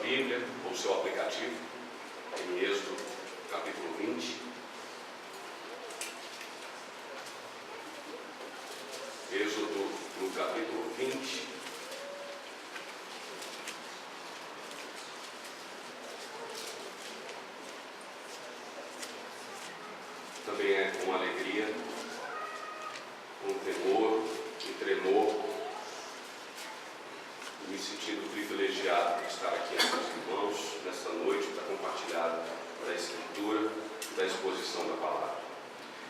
Bíblia ou o seu aplicativo, em Êxodo, capítulo 20. Êxodo, no capítulo 20. Também é com alegria, com temor e tremor, me sentindo privilegiado de estar aqui com os irmãos nesta noite para compartilhar da Escritura, da exposição da palavra.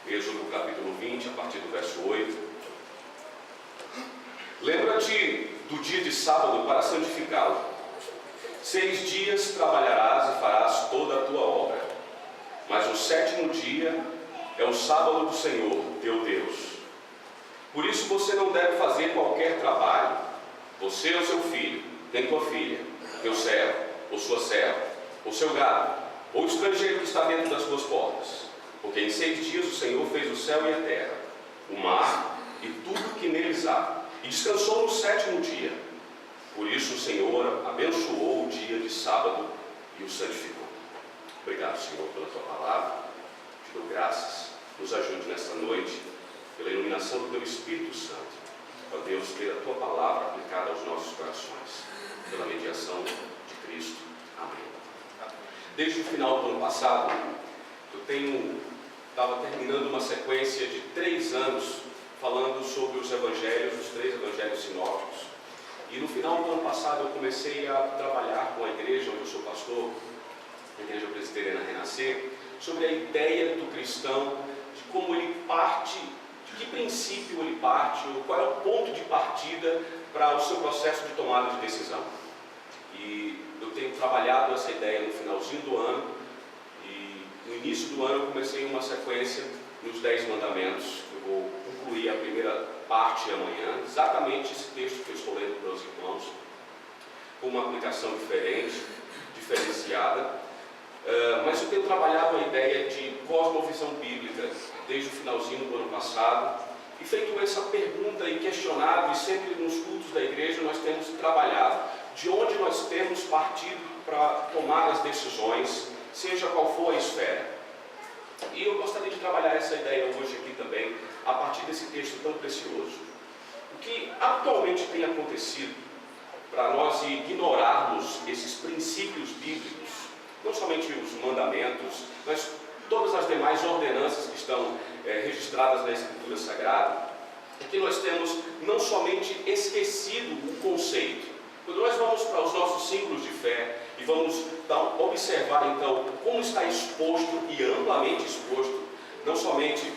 Êxodo capítulo 20, a partir do verso 8. Lembra-te do dia de sábado para santificá-lo. 6 dias trabalharás e farás toda a tua obra, mas o 7º dia é o sábado do Senhor, teu Deus. Por isso você não deve fazer qualquer trabalho, você ou seu filho, nem tua filha, teu servo, ou sua serva, ou seu gado, ou o estrangeiro que está dentro das tuas portas. Porque em 6 dias o Senhor fez o céu e a terra, o mar e tudo que neles há, e descansou no 7º dia. Por isso o Senhor abençoou o dia de sábado e o santificou. Obrigado, Senhor, pela tua palavra. Te dou graças. Nos ajude nesta noite, pela iluminação do teu Espírito Santo. Ó Deus, ter a tua palavra aplicada aos nossos corações, pela mediação de Cristo. Amém. Desde o final do ano passado, eu estava terminando uma sequência de 3 anos falando sobre os evangelhos, os 3 evangelhos sinópticos. E no final do ano passado eu comecei a trabalhar com a igreja onde eu sou pastor, a Igreja Presbiteriana Renascer, sobre a ideia do cristão, de como ele parte, de que princípio ele parte, ou qual é o ponto de partida para o seu processo de tomada de decisão. E eu tenho trabalhado essa ideia no finalzinho do ano, e no início do ano eu comecei uma sequência nos 10 mandamentos. Eu vou concluir a primeira parte amanhã, exatamente esse texto que eu estou lendo para os irmãos, com uma aplicação diferenciada. Mas eu tenho trabalhado a ideia de cosmovisão bíblica desde o finalzinho do ano passado e feito essa pergunta e questionado, e sempre nos cultos da igreja nós temos trabalhado de onde nós temos partido para tomar as decisões, seja qual for a esfera. E eu gostaria de trabalhar essa ideia hoje aqui também, a partir desse texto tão precioso. O que atualmente tem acontecido para nós ignorarmos esses princípios bíblicos, não somente os mandamentos, mas todas as demais ordenanças que estão registradas na Escritura Sagrada, é que nós temos não somente esquecido o conceito. Quando nós vamos para os nossos símbolos de fé e vamos observar então como está exposto e amplamente exposto, não somente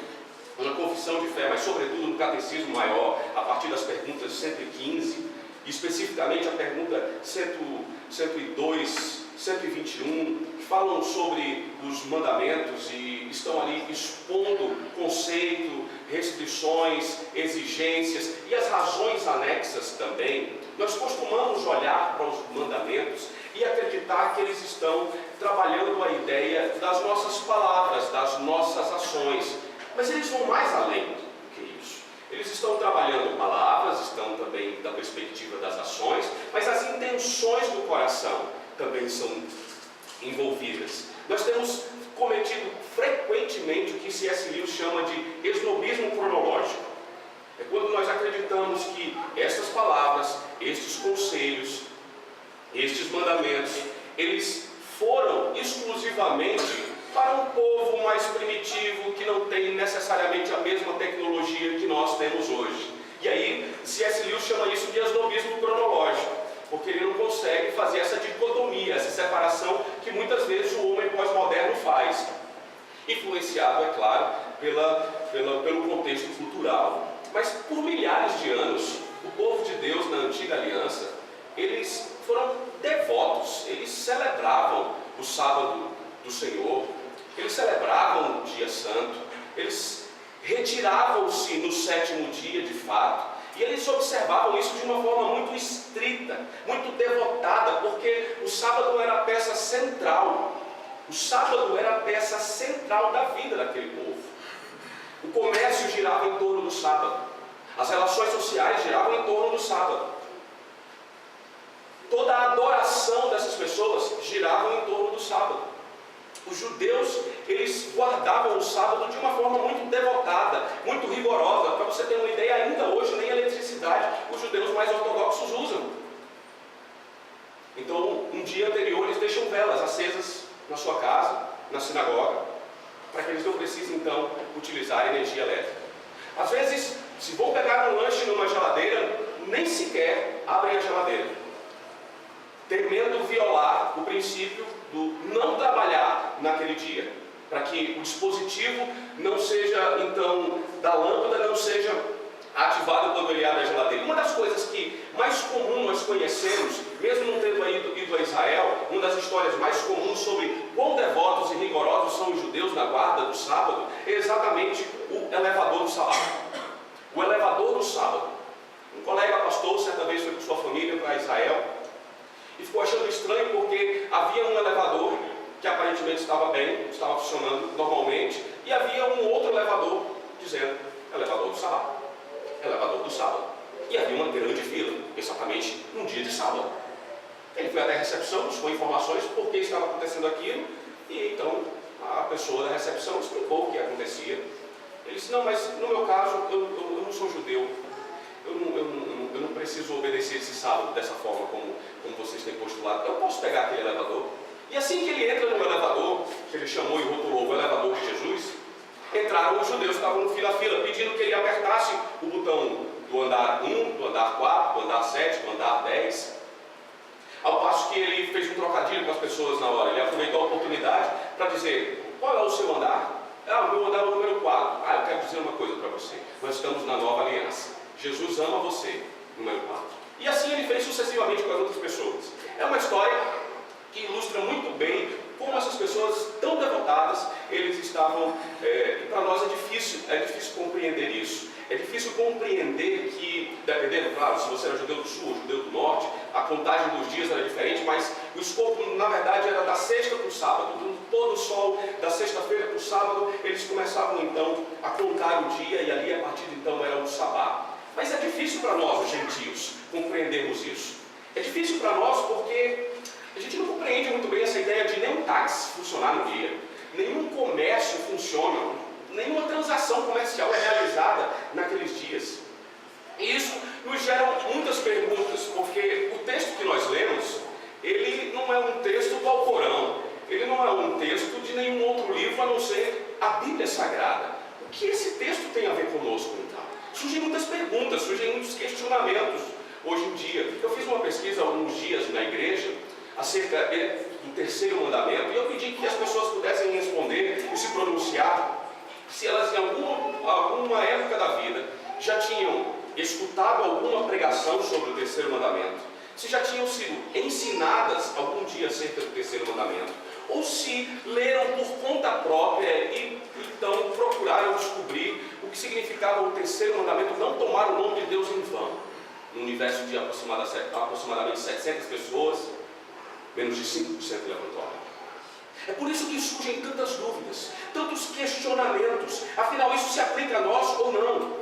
na confissão de fé, mas sobretudo no Catecismo Maior, a partir das perguntas 115, especificamente a pergunta 102, 121, que falam sobre os mandamentos e estão ali expondo conceito, restrições, exigências e as razões anexas também. Nós costumamos olhar para os mandamentos e acreditar que eles estão trabalhando a ideia das nossas palavras, das nossas ações, mas eles vão mais além do que isso. Eles estão trabalhando palavras, estão também da perspectiva das ações, mas as intenções do coração também são envolvidas. Nós temos cometido frequentemente o que C.S. Lewis chama de esnobismo cronológico. É quando nós acreditamos que estas palavras, estes conselhos, estes mandamentos, eles foram exclusivamente para um povo mais primitivo, que não tem necessariamente a mesma tecnologia que nós temos hoje. E aí C.S. Lewis chama isso de esnobismo cronológico, porque ele não consegue fazer essa dicotomia, essa separação que muitas vezes o homem pós-moderno faz, influenciado, é claro, pelo contexto cultural. Mas por milhares de anos, o povo de Deus na antiga aliança, eles foram devotos, eles celebravam o sábado do Senhor, eles celebravam o dia santo, eles retiravam-se no 7º dia de fato, e eles observavam isso de uma forma muito estrita, muito devotada, porque o sábado era a peça central. O sábado era a peça central da vida daquele povo. O comércio girava em torno do sábado. As relações sociais giravam em torno do sábado. Toda a adoração dessas pessoas giravam em torno do sábado. Os judeus, eles guardavam o sábado de uma forma muito devotada, muito rigorosa. Para você ter uma ideia, ainda hoje nem eletricidade os judeus mais ortodoxos usam. Então, um dia anterior, eles deixam velas acesas na sua casa, na sinagoga, para que eles não precisem, então, utilizar energia elétrica. Às vezes, se vão pegar um lanche numa geladeira, nem sequer abrem a geladeira, temendo violar o princípio do não trabalhar naquele dia, para que o dispositivo não seja, então, da lâmpada, não seja ativado quando ele abre a geladeira. Uma das coisas que mais comum nós conhecemos, mesmo não tendo ido a Israel, uma das histórias mais comuns sobre quão devotos e rigorosos são os judeus na guarda do sábado, é exatamente o elevador do sábado. O elevador do sábado. Um colega pastor, certa vez, foi com sua família para Israel e ficou achando estranho porque havia um elevador que aparentemente estava bem, estava funcionando normalmente, e havia um outro elevador dizendo elevador do sábado. Elevador do sábado. E havia uma grande fila, exatamente num dia de sábado. Ele foi até a recepção, buscou informações por que estava acontecendo aquilo, e então a pessoa da recepção explicou o que acontecia. Ele disse: não, mas no meu caso, eu não sou judeu, eu não preciso obedecer esse sábado dessa forma como vocês têm postulado. Eu posso pegar aquele elevador. E assim que ele entra no elevador, que ele chamou e rotulou o elevador de Jesus, entraram os judeus que estavam no fila-fila, pedindo que ele apertasse o botão do andar 1, do andar 4, do andar 7, do andar 10. Ao passo que ele fez um trocadilho com as pessoas na hora. Ele aproveitou a oportunidade para dizer: qual é o seu andar? O meu andar é o número 4. Eu quero dizer uma coisa para você. Nós estamos na nova aliança. Jesus ama você, número 4. E assim ele fez sucessivamente com as outras pessoas. É uma história que ilustra muito bem como essas pessoas tão devotadas, eles estavam, e para nós é difícil compreender isso. É difícil compreender que, dependendo, claro, se você era judeu do sul ou judeu do norte, a contagem dos dias era diferente, mas o escopo, na verdade, era da sexta para o sábado. Do pôr do sol, da sexta-feira para o sábado, eles começavam então a contar o dia, e ali a partir de então era o sabá. Mas é difícil para nós, os gentios, compreendermos isso. É difícil para nós porque a gente não compreende muito bem essa ideia de nenhum táxi funcionar no dia, nenhum comércio funciona, nenhuma transação comercial é realizada naqueles dias. E isso nos gera muitas perguntas, porque o texto que nós lemos, ele não é um texto do Alcorão, ele não é um texto de nenhum outro livro a não ser a Bíblia Sagrada. O que esse texto tem a ver conosco, então? Surgem muitas perguntas, surgem muitos questionamentos hoje em dia. Eu fiz uma pesquisa há alguns dias na igreja acerca do terceiro mandamento, e eu pedi que as pessoas pudessem responder e se pronunciar se elas em alguma época da vida já tinham escutado alguma pregação sobre o terceiro mandamento, se já tinham sido ensinadas algum dia acerca do terceiro mandamento, ou se leram por conta própria e então procuraram descobrir o que significava o terceiro mandamento, não tomar o nome de Deus em vão. No universo de aproximadamente 700 pessoas, menos de 5% levantou a mão. É por isso que surgem tantas dúvidas, tantos questionamentos. Afinal, isso se aplica a nós ou não?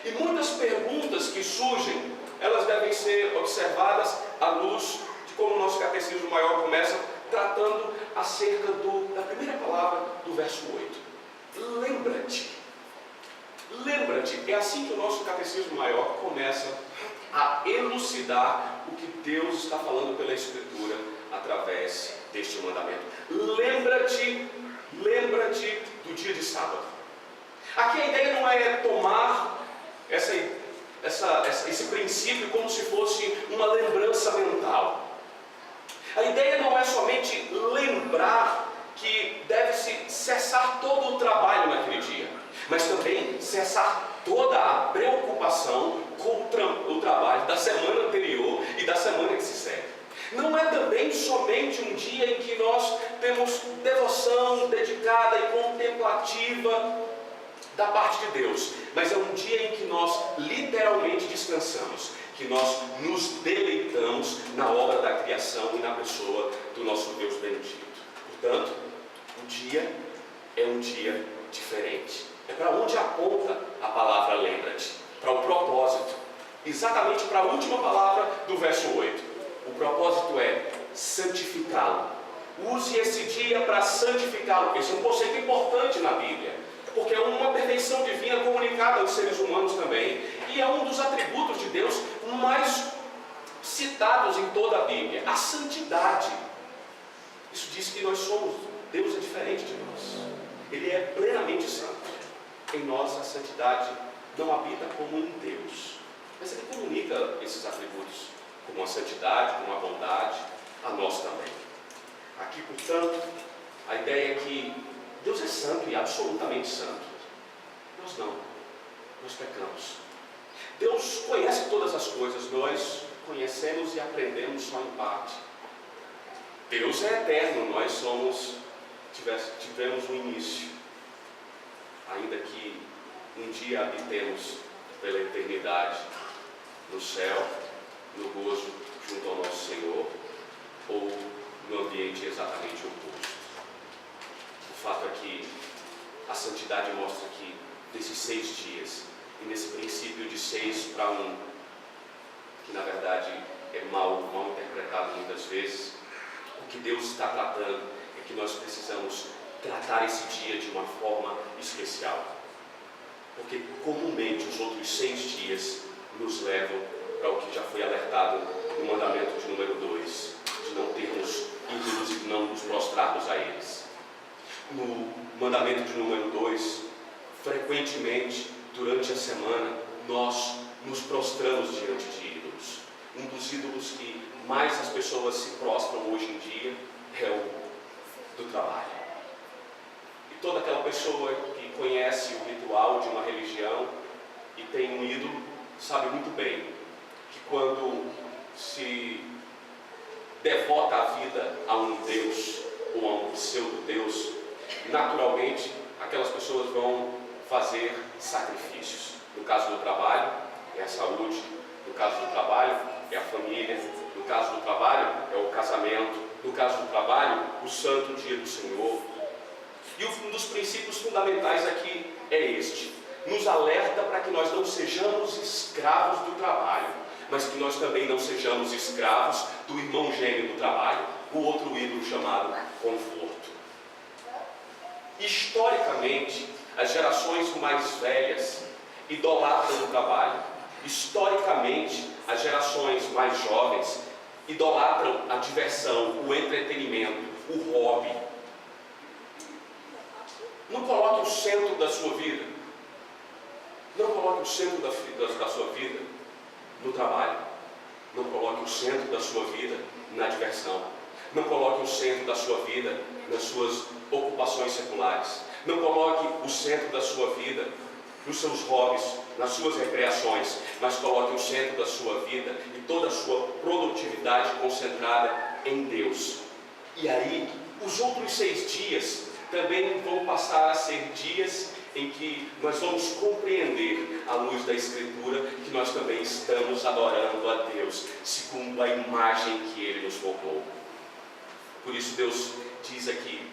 E muitas perguntas que surgem, elas devem ser observadas à luz de como o nosso catecismo maior começa, tratando acerca da primeira palavra do verso 8. Lembra-te. Lembra-te. É assim que o nosso catecismo maior começa a elucidar o que Deus está falando pela Escritura através deste mandamento. Lembra-te do dia de sábado. Aqui a ideia não é tomar esse princípio como se fosse uma lembrança mental. A ideia não é somente lembrar que deve-se cessar todo o trabalho naquele dia, mas também cessar toda a preocupação com o trabalho da semana anterior e da semana que se segue. Não é também somente um dia em que nós temos devoção dedicada e contemplativa da parte de Deus, mas é um dia em que nós literalmente descansamos, que nós nos deleitamos na obra da criação e na pessoa do nosso Deus bendito. Portanto, o dia é um dia diferente. É para onde aponta a palavra lembra-te, para o propósito, exatamente para a última palavra do verso 8. O propósito é santificá-lo. Use esse dia para santificá-lo. Esse é um conceito importante na Bíblia, porque é uma perfeição divina comunicada aos seres humanos também. E é um dos atributos de Deus mais citados em toda a Bíblia, a santidade. Isso diz que nós somos, Deus é diferente de nós. Ele é plenamente santo. Em nós a santidade não habita como em Deus, mas Ele comunica esses atributos, como a santidade, como a bondade, a nós também. Aqui, portanto, a ideia é que Deus é santo e absolutamente santo. Nós não, nós pecamos. Deus conhece todas as coisas, nós conhecemos e aprendemos só em parte. Deus é eterno, nós tivemos um início, ainda que um dia habitemos pela eternidade no céu, no gozo junto ao nosso Senhor, ou no ambiente exatamente oposto. O fato é que a santidade mostra que nesses 6 dias, e nesse princípio de 6 para 1, que na verdade é mal interpretado muitas vezes, o que Deus está tratando é que nós precisamos tratar esse dia de uma forma especial. Porque comumente os outros 6 dias nos levam para o que já foi alertado no mandamento de número 2, de não termos ídolos e não nos prostrarmos a eles. No mandamento de número 2, frequentemente, durante a semana, nós nos prostramos diante de ídolos. Um dos ídolos que mais as pessoas se prostram hoje em dia é o do trabalho. E toda aquela pessoa que conhece o ritual de uma religião e tem um ídolo, sabe muito bem que quando se devota a vida a um Deus ou a um pseudo-Deus, naturalmente aquelas pessoas vão fazer sacrifícios. No caso do trabalho, é a saúde. No caso do trabalho, é a família. No caso do trabalho, é o casamento. No caso do trabalho, o santo dia do Senhor. E um dos princípios fundamentais aqui é este: nos alerta para que nós não sejamos escravos do trabalho, mas que nós também não sejamos escravos do irmão gêmeo do trabalho, o outro ídolo chamado conforto. Historicamente, as gerações mais velhas idolatram o trabalho. Historicamente, as gerações mais jovens idolatram a diversão, o entretenimento, o hobby. Não coloque o centro da sua vida. Não coloque o centro da sua vida no trabalho. Não coloque o centro da sua vida na diversão. Não coloque o centro da sua vida nas suas ocupações seculares. Não coloque o centro da sua vida nos seus hobbies, nas suas recreações, mas coloque o centro da sua vida e toda a sua produtividade concentrada em Deus. E aí, os outros 6 dias também vão passar a ser dias em que nós vamos compreender, à luz da Escritura, que nós também estamos adorando a Deus, segundo a imagem que Ele nos formou. Por isso Deus diz aqui,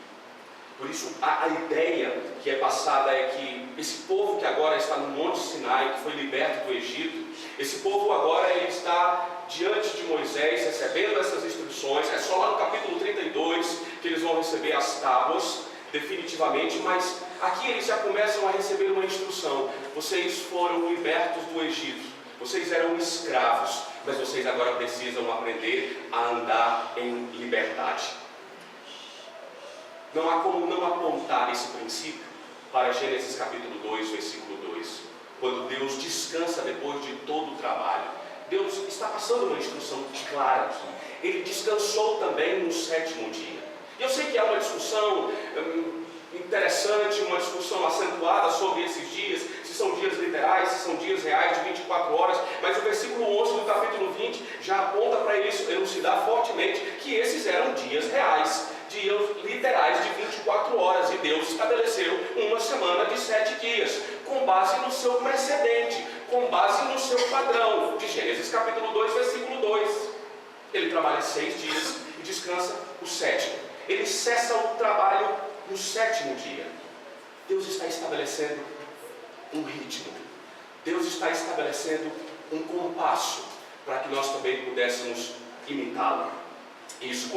por isso a ideia que é passada é que esse povo que agora está no Monte Sinai, que foi liberto do Egito, esse povo agora ele está diante de Moisés, recebendo essas instruções. É só lá no capítulo 32 que eles vão receber as tábuas, definitivamente, mas aqui eles já começam a receber uma instrução: vocês foram libertos do Egito, vocês eram escravos, mas vocês agora precisam aprender a andar em liberdade. Não há como não apontar esse princípio para Gênesis capítulo 2, versículo 2, quando Deus descansa depois de todo o trabalho. Deus está passando uma instrução clara aqui. Ele descansou também no 7º dia. E eu sei que há uma discussão interessante, uma discussão acentuada sobre esses dias, se são dias literais, se são dias reais de 24 horas, mas o versículo 11 do capítulo 20 já aponta para elucidar fortemente que esses eram dias reais, dias literais de 24 horas, e Deus estabeleceu uma semana de 7 dias, com base no seu precedente, com base no seu padrão, de Gênesis capítulo 2, versículo 2. Ele trabalha 6 dias e descansa o 7º. Ele cessa o trabalho no 7º dia. Deus está estabelecendo um ritmo. Deus está estabelecendo um compasso para que nós também pudéssemos imitá-lo. Isso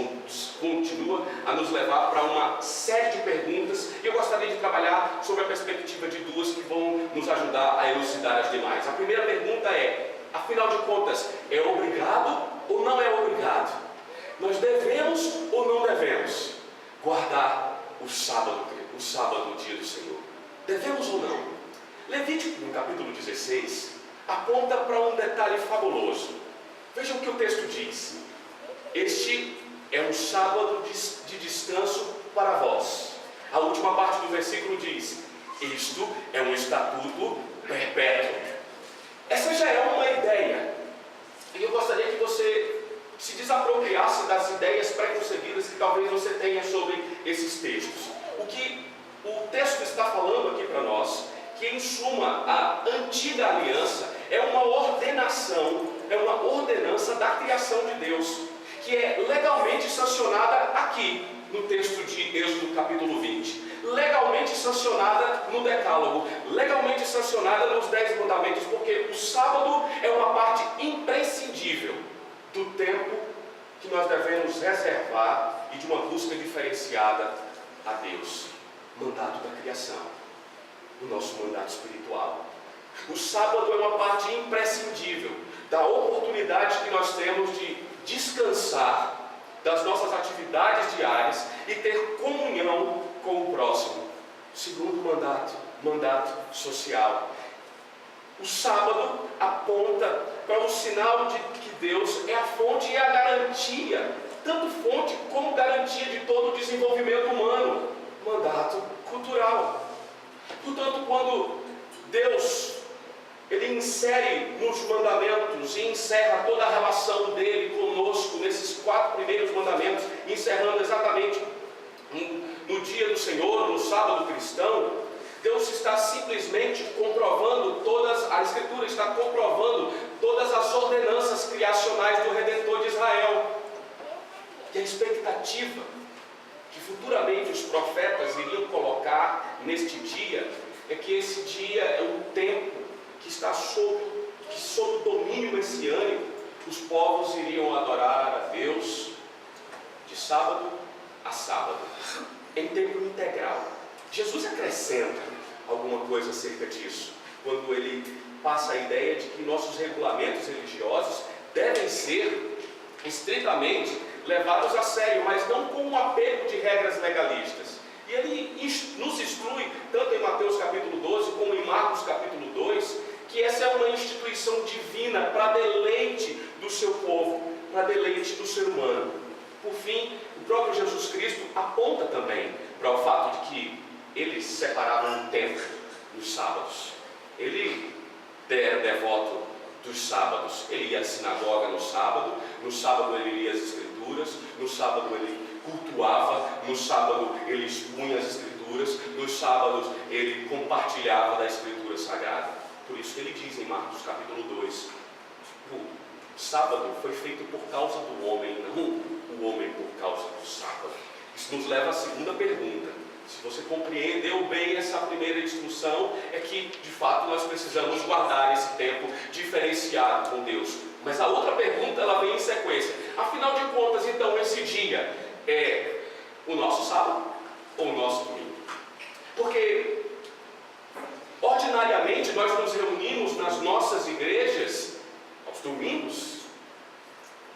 continua a nos levar para uma série de perguntas, e eu gostaria de trabalhar sobre a perspectiva de duas que vão nos ajudar a elucidar as demais. A primeira pergunta é: afinal de contas, é obrigado ou não é obrigado? Nós devemos ou não devemos guardar o sábado, o dia do Senhor? Devemos ou não? Levítico, no capítulo 16, aponta para um detalhe fabuloso. Vejam o que o texto diz: este é um sábado de descanso para vós. A última parte do versículo diz: isto é um estatuto perpétuo. Essa já é uma ideia, e eu gostaria que você se desapropriasse das ideias preconcebidas que talvez você tenha sobre esses textos. O que o texto está falando aqui para nós, que em suma a antiga aliança é uma ordenação, é uma ordenança da criação de Deus, que é legalmente sancionada aqui no texto de Êxodo capítulo 20, legalmente sancionada no Decálogo, legalmente sancionada nos 10 mandamentos, porque o sábado é uma parte imprescindível do tempo que nós devemos reservar e de uma busca diferenciada a Deus. Mandato da criação, o nosso mandato espiritual. O sábado é uma parte imprescindível da oportunidade que nós temos de descansar das nossas atividades diárias e ter comunhão com o próximo. Segundo mandato social. O sábado aponta para o sinal de que Deus é a fonte e a garantia, tanto fonte como garantia de todo o desenvolvimento humano. Mandato cultural. Portanto, quando Deus Ele insere nos mandamentos e encerra toda a relação dele conosco nesses 4 primeiros mandamentos, encerrando exatamente no dia do Senhor, no sábado cristão, Deus está simplesmente comprovando a Escritura está comprovando todas as ordenanças criacionais do Redentor de Israel. E a expectativa que futuramente os profetas iriam colocar neste dia é que esse dia é um tempo que está sob o domínio messiânico, os povos iriam adorar a Deus de sábado a sábado, em tempo integral. Jesus acrescenta alguma coisa acerca disso, quando ele passa a ideia de que nossos regulamentos religiosos devem ser estritamente levados a sério, mas não com um apego de regras legalistas. E ele nos instrui, tanto em Mateus capítulo 12, como em Marcos capítulo 2, que essa é uma instituição divina para deleite do seu povo, para deleite do ser humano. Por fim, o próprio Jesus Cristo aponta também para o fato de que ele separava um tempo nos sábados. Ele era devoto dos sábados. Ele ia à sinagoga no sábado ele lia as Escrituras, no sábado ele cultuava, no sábado ele expunha as Escrituras, nos sábados ele compartilhava da Escritura Sagrada. Por isso que ele diz em Marcos capítulo 2, o sábado foi feito por causa do homem, não o homem por causa do sábado. Isso nos leva à segunda pergunta. Se você compreendeu bem essa primeira instrução, é que de fato nós precisamos guardar esse tempo diferenciado com Deus. Mas a outra pergunta, ela vem em sequência. Afinal de contas, então, esse dia é o nosso sábado ou o nosso domingo? Porque ordinariamente nós nos reunimos nas nossas igrejas aos domingos.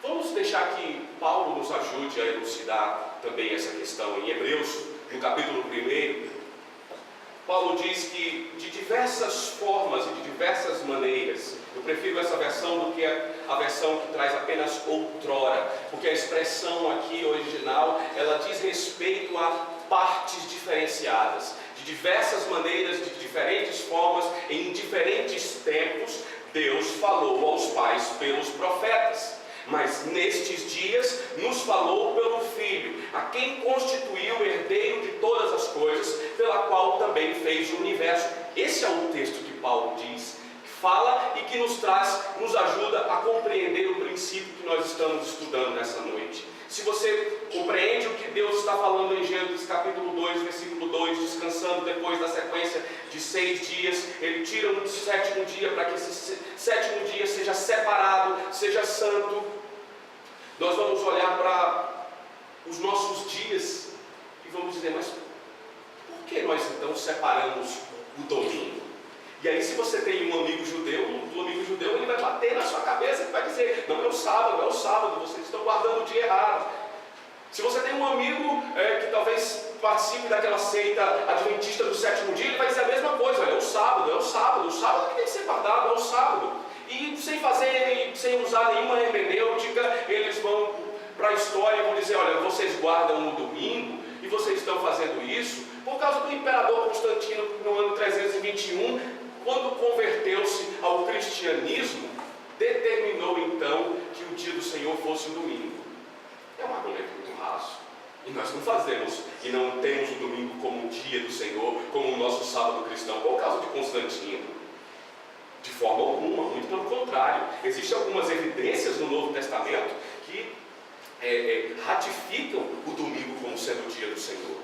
Vamos deixar que Paulo nos ajude a elucidar também essa questão. Em Hebreus, no capítulo 1, Paulo diz que de diversas formas e de diversas maneiras, eu prefiro essa versão do que a versão que traz apenas outrora, porque a expressão aqui original, ela diz respeito a partes diferenciadas, de diversas maneiras, de diferentes formas, em diferentes tempos, Deus falou aos pais pelos profetas. Mas nestes dias nos falou pelo Filho, a quem constituiu o herdeiro de todas as coisas, pela qual também fez o universo. Esse é o texto que Paulo diz, que fala e que nos ajuda a compreender o princípio que nós estamos estudando nessa noite. Se você compreende o que Deus está falando em Gênesis capítulo 2, versículo 2, descansando depois da sequência de 6 dias, Ele tira um 7º dia para que esse 7º dia seja separado, seja santo. Nós vamos olhar para então separamos o domingo. E aí, se você tem um amigo judeu, o amigo judeu ele vai bater na sua cabeça e vai dizer: não, é o sábado, vocês estão guardando o dia errado. Se você tem um amigo que talvez participe daquela seita adventista do sétimo dia, ele vai dizer a mesma coisa: olha, é o sábado que tem que ser guardado, é o sábado. E sem usar nenhuma hermenêutica, eles vão para a história e vão dizer: olha, vocês guardam no domingo e vocês estão fazendo isso por causa do imperador Constantino no ano 321, quando converteu-se ao cristianismo, determinou então que o dia do Senhor fosse o domingo. É um argumento muito raso. E nós não fazemos e não temos o domingo como o dia do Senhor, como o nosso sábado cristão, por causa de Constantino. De forma alguma, muito pelo contrário. Existem algumas evidências no Novo Testamento que ratificam o domingo como sendo o dia do Senhor.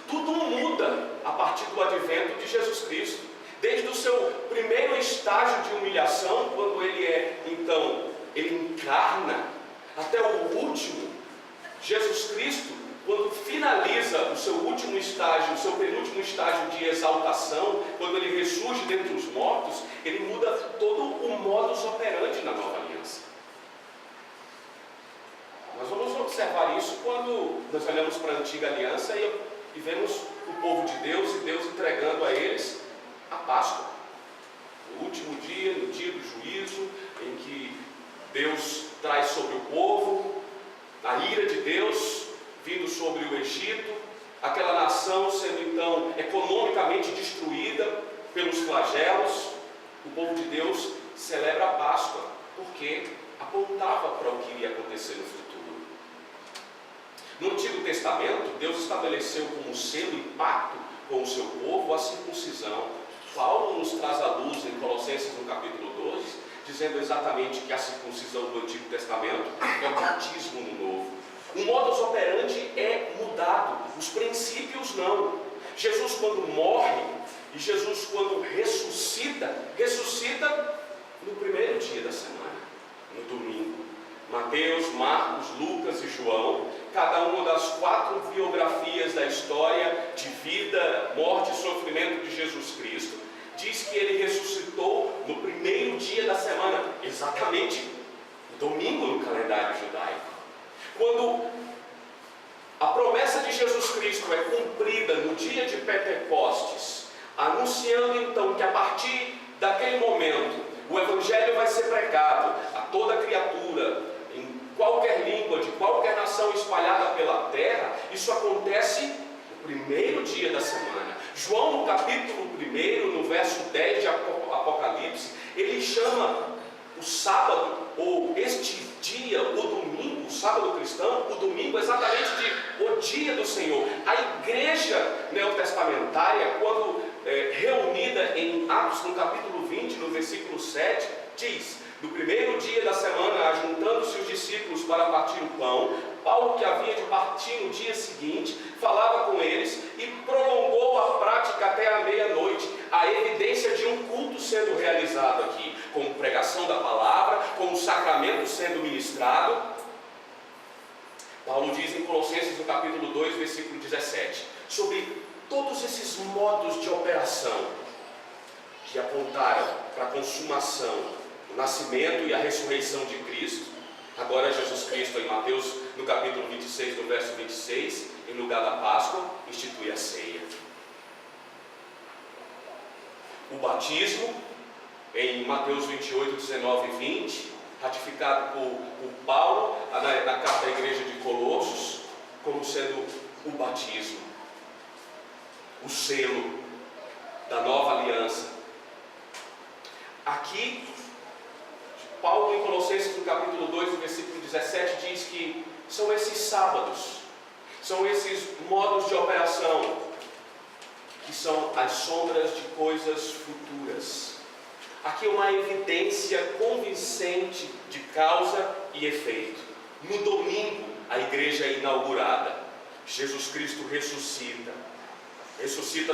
Tudo muda a partir do advento de Jesus Cristo. Desde o seu primeiro estágio de humilhação, quando ele encarna, até o último, Jesus Cristo, quando finaliza o seu último estágio, o seu penúltimo estágio de exaltação, quando ele ressurge dentre os mortos, ele muda todo o modus operandi na nova aliança. Nós vamos observar isso quando nós olhamos para a antiga aliança e vemos o povo de Deus e Deus entregando a eles a Páscoa, no último dia, no dia do juízo, em que Deus traz sobre o povo a ira de Deus vindo sobre o Egito, aquela nação sendo então economicamente destruída pelos flagelos. O povo de Deus celebra a Páscoa, porque apontava para o que iria acontecer no futuro. No Antigo Testamento, Deus estabeleceu como selo e pacto com o seu povo a circuncisão. Paulo nos traz à luz em Colossenses no capítulo 12, dizendo exatamente que a circuncisão do Antigo Testamento é o batismo no Novo. O modus operandi é mudado, os princípios não. Jesus quando morre e Jesus quando ressuscita no primeiro dia da semana, no domingo. Mateus, Marcos, Lucas e João, cada uma das 4 biografias da história de vida, morte e sofrimento de Jesus Cristo, diz que ele ressuscitou no primeiro dia da semana, exatamente no domingo no calendário judaico. Quando a promessa de Jesus Cristo é cumprida no dia de Pentecostes, anunciando então que a partir daquele momento o Evangelho vai ser pregado a toda criatura, em qualquer língua, de qualquer nação espalhada pela terra, isso acontece no primeiro dia da semana. João, no capítulo 1, no verso 10 de Apocalipse, ele chama o sábado, ou este dia, o domingo, o sábado cristão, o domingo exatamente de o dia do Senhor. A igreja neotestamentária, quando reunida em Atos, no capítulo 20, no versículo 7, diz: no primeiro dia da semana, ajuntando-se os discípulos para partir o pão, Paulo, que havia de partir no dia seguinte, falava com eles e prolongou a prática até a meia-noite. A evidência de um culto sendo realizado aqui, com pregação da palavra, com o sacramento sendo ministrado. Paulo diz em Colossenses, no capítulo 2, versículo 17, sobre todos esses modos de operação que apontaram para a consumação, o nascimento e a ressurreição de Cristo. Agora Jesus Cristo, em Mateus, no capítulo 26, no verso 26, em lugar da Páscoa, institui a ceia. O batismo, em Mateus 28, 19 e 20, ratificado por Paulo na carta à igreja de Colossos, como sendo o batismo, o selo da nova aliança. Aqui, Paulo, em Colossenses, no capítulo 2, no versículo 17, diz que são esses sábados, são esses modos de operação, que são as sombras de coisas futuras. Aqui é uma evidência convincente de causa e efeito. No domingo, a igreja é inaugurada. Jesus Cristo ressuscita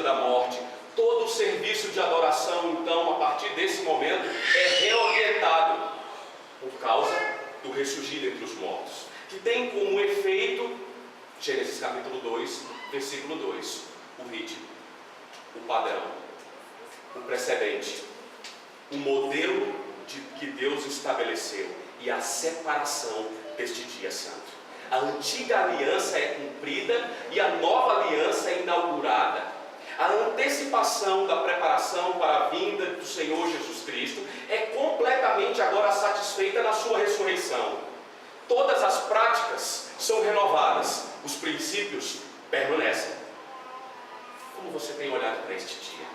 da morte. Todo o serviço de adoração, então, a partir desse momento, é reorientado por causa do ressurgir entre os mortos, que tem como efeito, Gênesis capítulo 2, versículo 2, o ritmo. o padrão, o precedente, o modelo que Deus estabeleceu e a separação deste dia santo. A antiga aliança é cumprida e a nova aliança é inaugurada. A antecipação da preparação para a vinda do Senhor Jesus Cristo é completamente agora satisfeita na sua ressurreição. Todas as práticas são renovadas, os princípios permanecem. Como você tem olhado para este dia?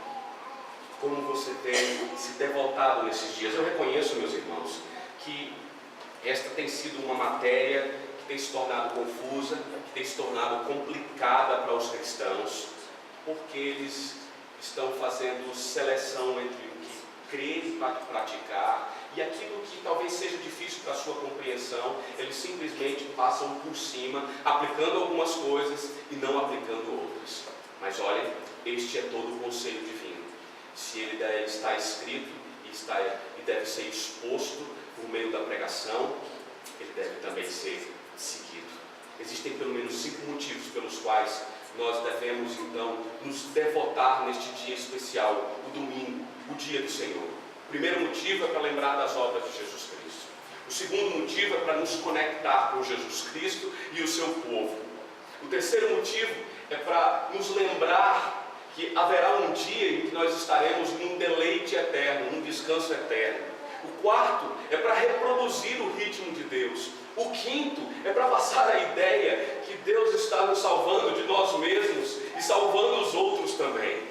Como você tem se devoltado nesses dias? Eu reconheço, meus irmãos, que esta tem sido uma matéria que tem se tornado confusa, que tem se tornado complicada para os cristãos, porque eles estão fazendo seleção entre o que crer e praticar, e aquilo que talvez seja difícil para a sua compreensão, eles simplesmente passam por cima, aplicando algumas coisas e não aplicando outras. Mas olha, este é todo o conselho divino. Se ele está escrito e deve ser exposto por meio da pregação, ele deve também ser seguido. Existem pelo menos 5 motivos pelos quais nós devemos então nos devotar neste dia especial, o domingo, o dia do Senhor. O primeiro motivo é para lembrar das obras de Jesus Cristo. O segundo motivo é para nos conectar com Jesus Cristo e o seu povo. O terceiro motivo é para nos lembrar que haverá um dia em que nós estaremos num deleite eterno, num descanso eterno. O quarto é para reproduzir o ritmo de Deus. O quinto é para passar a ideia que Deus está nos salvando de nós mesmos e salvando os outros também.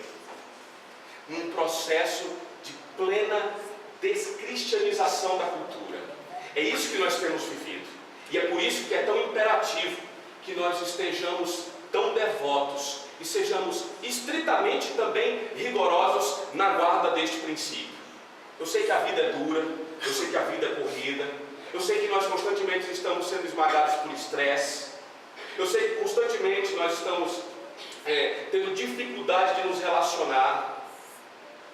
Num processo de plena descristianização da cultura. É isso que nós temos vivido. E é por isso que é tão imperativo que nós estejamos tão devotos e sejamos estritamente também rigorosos na guarda deste princípio. Eu sei que a vida é dura, eu sei que a vida é corrida, eu sei que nós constantemente estamos sendo esmagados por estresse, eu sei que constantemente nós estamos tendo dificuldade de nos relacionar,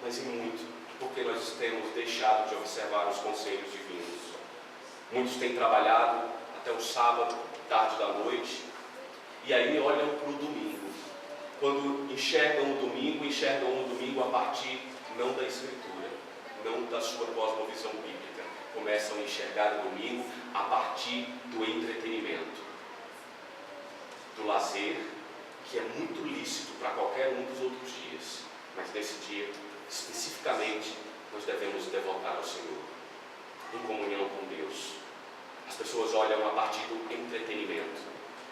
mas em muito, porque nós temos deixado de observar os conselhos divinos. Muitos têm trabalhado até o sábado, tarde da noite, e aí olham para o domingo. Quando enxergam o domingo a partir não da Escritura, não da sua cosmovisão bíblica. Começam a enxergar o domingo a partir do entretenimento, do lazer, que é muito lícito para qualquer um dos outros dias. Mas nesse dia, especificamente, nós devemos devotar ao Senhor, em comunhão com Deus. As pessoas olham a partir do entretenimento.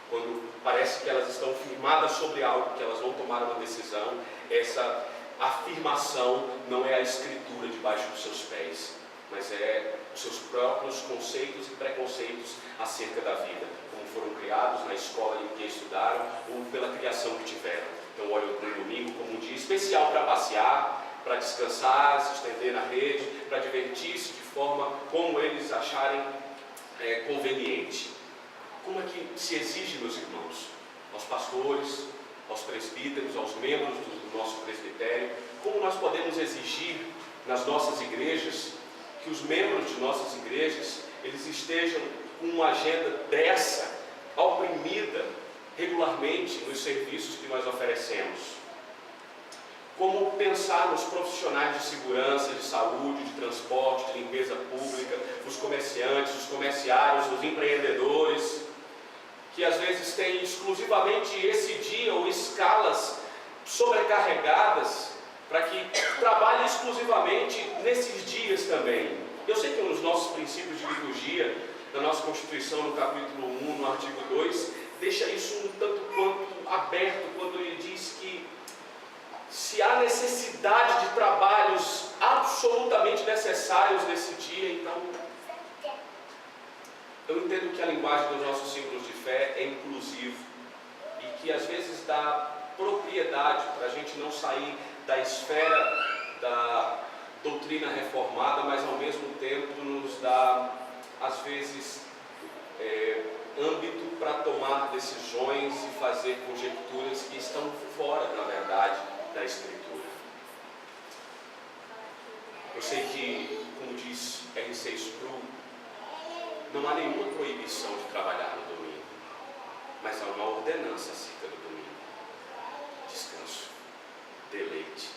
Quando parece que elas estão firmadas sobre algo, que elas vão tomar uma decisão, essa afirmação não é a Escritura debaixo dos seus pés, mas é os seus próprios conceitos e preconceitos acerca da vida, como foram criados na escola em que estudaram ou pela criação que tiveram. Então olham para o domingo como um dia especial para passear, para descansar, se estender na rede, para divertir-se de forma como eles acharem conveniente. Como é que se exige, meus irmãos, aos pastores, aos presbíteros, aos membros do nosso presbitério, como nós podemos exigir nas nossas igrejas que os membros de nossas igrejas eles estejam com uma agenda dessa, oprimida regularmente nos serviços que nós oferecemos? Como pensar nos profissionais de segurança, de saúde, de transporte, de limpeza pública, os comerciantes, os comerciários, os empreendedores, que às vezes têm exclusivamente esse dia ou escalas sobrecarregadas para que trabalhem exclusivamente nesses dias também. Eu sei que nos nossos princípios de liturgia, na nossa Constituição, no capítulo 1, no artigo 2, deixa isso um tanto quanto aberto, quando ele diz que se há necessidade de trabalhos absolutamente necessários nesse dia, então eu entendo que a linguagem dos nossos símbolos de fé é inclusiva e que às vezes dá propriedade para a gente não sair da esfera da doutrina reformada, mas ao mesmo tempo nos dá, às vezes, âmbito para tomar decisões e fazer conjecturas que estão fora, na verdade, da Escritura. Eu sei que, como diz R.C. Sproul, não há nenhuma proibição de trabalhar no domingo, mas há uma ordenança acerca do domingo: descanso. deleite,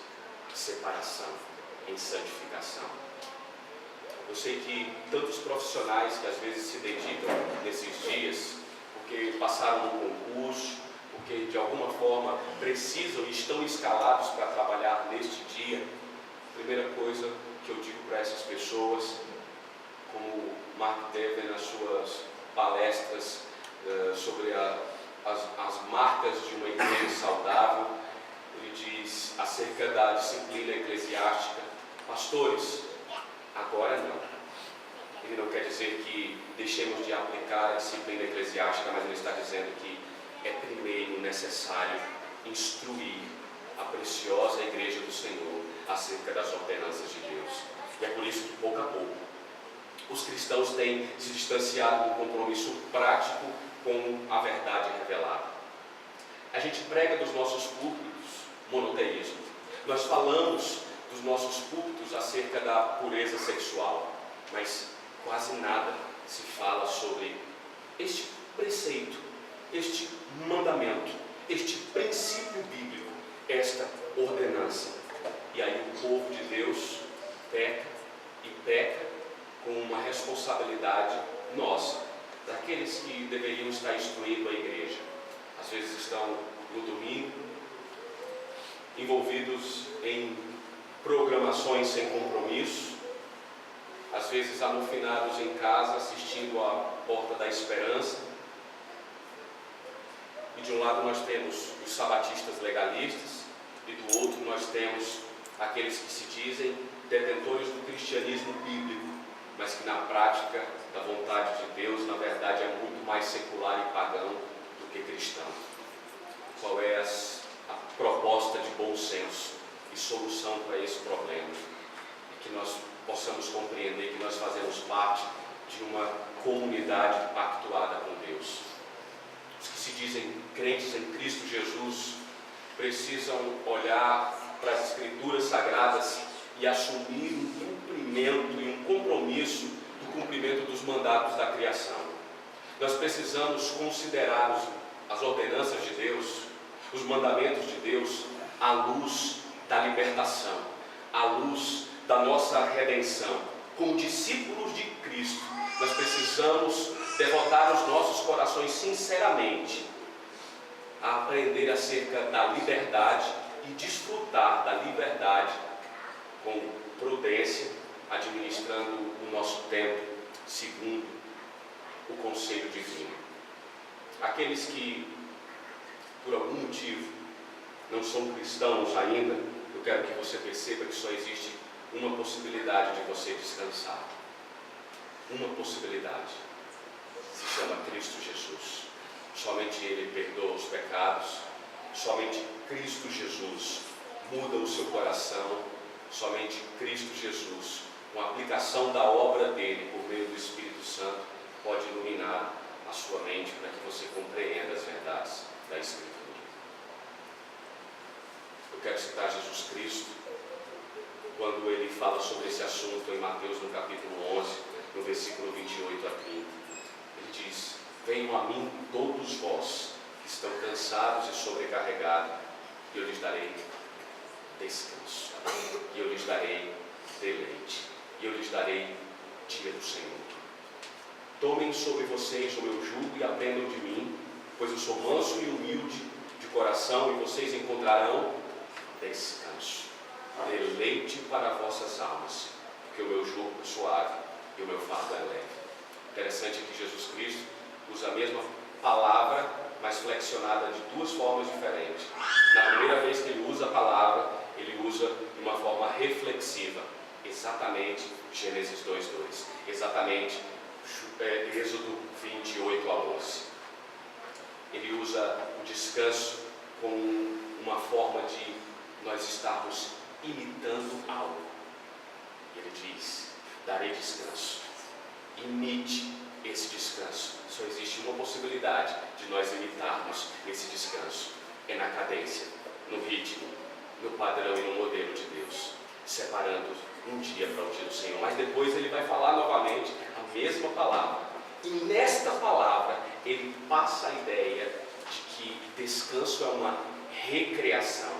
separação, em santificação. Eu sei que tantos profissionais que às vezes se dedicam nesses dias, porque passaram no concurso, porque de alguma forma precisam e estão escalados para trabalhar neste dia, a primeira coisa que eu digo para essas pessoas, como Mark Dever nas suas palestras sobre as marcas de uma igreja saudável, ele diz acerca da disciplina eclesiástica: pastores, agora não. Ele não quer dizer que deixemos de aplicar a disciplina eclesiástica, mas ele está dizendo que é primeiro necessário instruir a preciosa igreja do Senhor acerca das ordenanças de Deus. E é por isso que, pouco a pouco, os cristãos têm se distanciado do compromisso prático com a verdade revelada. A gente prega dos nossos púlpitos monoteísmo. Nós falamos dos nossos púlpitos acerca da pureza sexual, mas quase nada se fala sobre este preceito, este mandamento, este princípio bíblico, esta ordenança. E aí o povo de Deus peca e peca com uma responsabilidade nossa, daqueles que deveriam estar instruindo a igreja. Às vezes estão no domingo, envolvidos em programações sem compromisso, às vezes amofinados em casa, assistindo à Porta da Esperança. E de um lado nós temos os sabatistas legalistas, e do outro nós temos aqueles que se dizem detentores do cristianismo bíblico, mas que na prática da vontade de Deus, na verdade, é muito mais secular e pagão do que cristão. Qual é a proposta de bom senso e solução para esse problema? E que nós possamos compreender que nós fazemos parte de uma comunidade pactuada com Deus. Os que se dizem crentes em Cristo Jesus precisam olhar para as Escrituras Sagradas e assumir um cumprimento e um compromisso do cumprimento dos mandatos da criação. Nós precisamos considerar as ordenanças de Deus, os mandamentos de Deus, à luz da libertação, à luz da nossa redenção. Como discípulos de Cristo, nós precisamos devotar os nossos corações sinceramente a aprender acerca da liberdade e desfrutar da liberdade com prudência, administrando o nosso tempo segundo o conselho divino. Aqueles que, por algum motivo, não são cristãos ainda, eu quero que você perceba que só existe uma possibilidade de você descansar. Uma possibilidade. Se chama Cristo Jesus. Somente Ele perdoa os pecados. Somente Cristo Jesus muda o seu coração. Somente Cristo Jesus, com a aplicação da obra dele por meio do Espírito Santo, pode iluminar a sua mente para que você compreenda as verdades da Escritura. Eu quero citar Jesus Cristo quando ele fala sobre esse assunto em Mateus no capítulo 11, no versículo 28 a 30. Ele diz: venham a mim todos vós que estão cansados e sobrecarregados, e eu lhes darei descanso, e eu lhes darei deleite, e eu lhes darei dia do Senhor. Tomem sobre vocês o meu jugo e aprendam de mim, pois eu sou manso e humilde de coração, e vocês encontrarão descanso, deleite para vossas almas, porque o meu jugo é suave e o meu fardo é leve. Interessante que Jesus Cristo usa a mesma palavra, mas flexionada de duas formas diferentes. Na primeira vez que ele usa a palavra, ele usa de uma forma reflexiva, exatamente Gênesis 2:2, exatamente Êxodo 28 a 11. Ele usa o descanso como uma forma de nós estarmos imitando algo. Ele diz: darei descanso. Imite esse descanso. Só existe uma possibilidade de nós imitarmos esse descanso: é na cadência, no ritmo, no padrão e no modelo de Deus, separando um dia para o dia do Senhor. Mas depois ele vai falar novamente a mesma palavra, e nesta palavra ele passa a ideia de que descanso é uma recreação,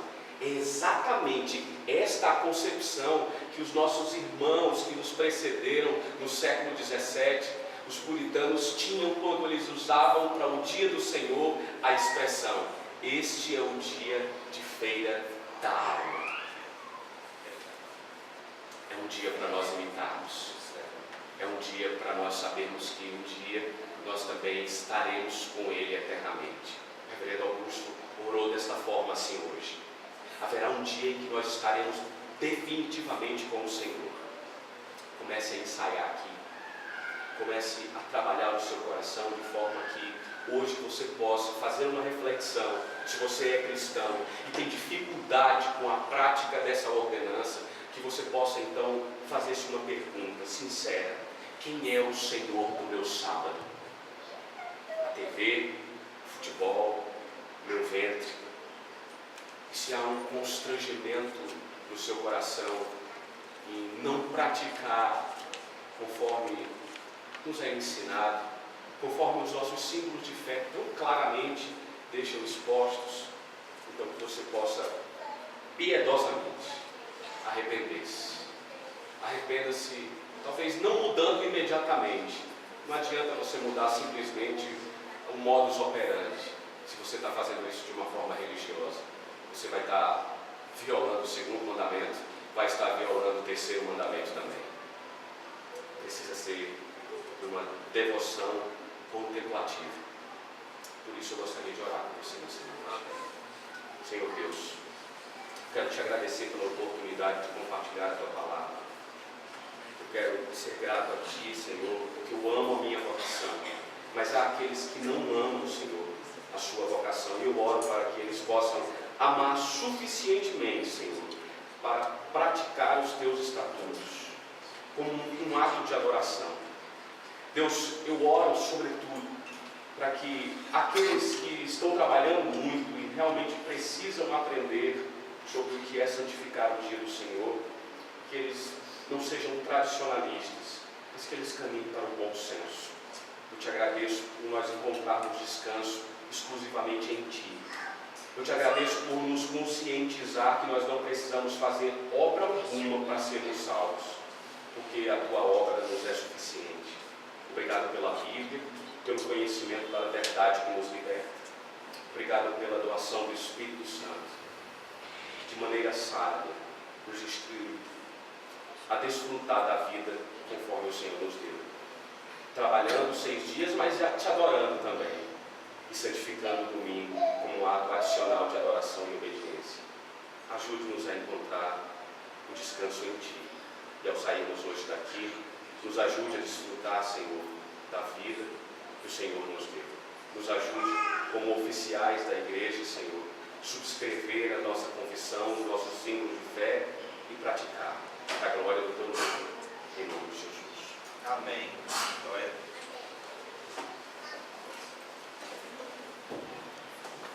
É exatamente esta a concepção que os nossos irmãos que nos precederam no século XVII, os puritanos, tinham quando eles usavam para o dia do Senhor a expressão: este é o dia de feira da alma. É um dia para nós imitarmos. É um dia para nós sabermos que um dia nós também estaremos com Ele eternamente. O reverendo Augusto orou desta forma assim hoje. Haverá um dia em que nós estaremos definitivamente com o Senhor. Comece a ensaiar aqui. Comece a trabalhar o seu coração de forma que hoje você possa fazer uma reflexão. Se você é cristão e tem dificuldade com a prática dessa ordenança, que você possa então fazer-se uma pergunta sincera: quem é o Senhor do meu sábado? A TV, futebol, meu ventre? E se há um constrangimento no seu coração em não praticar conforme nos é ensinado, conforme os nossos símbolos de fé tão claramente deixam expostos, então que você possa piedosamente arrepender-se. Arrependa-se, talvez não mudando imediatamente. Não adianta você mudar simplesmente o modus operandi. Se você está fazendo isso de uma forma religiosa, você vai estar violando o segundo mandamento, vai estar violando o terceiro mandamento também. Precisa ser uma devoção contemplativa. Por isso eu gostaria de orar por você nessa noite. Senhor Deus, quero te agradecer pela oportunidade de compartilhar a tua palavra. Eu quero ser grato a ti, Senhor, porque eu amo a minha vocação. Mas há aqueles que não amam, Senhor, a sua vocação. E eu oro para que eles possam amar suficientemente, Senhor, para praticar os teus estatutos como um ato de adoração. Deus, eu oro sobretudo para que aqueles que estão trabalhando muito e realmente precisam aprender sobre o que é santificar o dia do Senhor, que eles não sejam tradicionalistas, mas que eles caminhem para o bom senso. Eu te agradeço por nós encontrarmos descanso exclusivamente em Ti. Eu te agradeço por nos conscientizar que nós não precisamos fazer obra alguma para sermos salvos, porque a Tua obra nos é suficiente. Obrigado pela Bíblia, pelo conhecimento da verdade que nos liberta. Obrigado pela doação do Espírito Santo, que de maneira sábia nos instrui a desfrutar da vida conforme o Senhor nos deu. Trabalhando 6 dias, mas já te adorando também. E santificando o domingo como um ato adicional de adoração e obediência. Ajude-nos a encontrar o descanso em Ti. E ao sairmos hoje daqui, nos ajude a desfrutar, Senhor, da vida que o Senhor nos deu. Nos ajude, como oficiais da igreja, Senhor, subscrever a nossa confissão, o nosso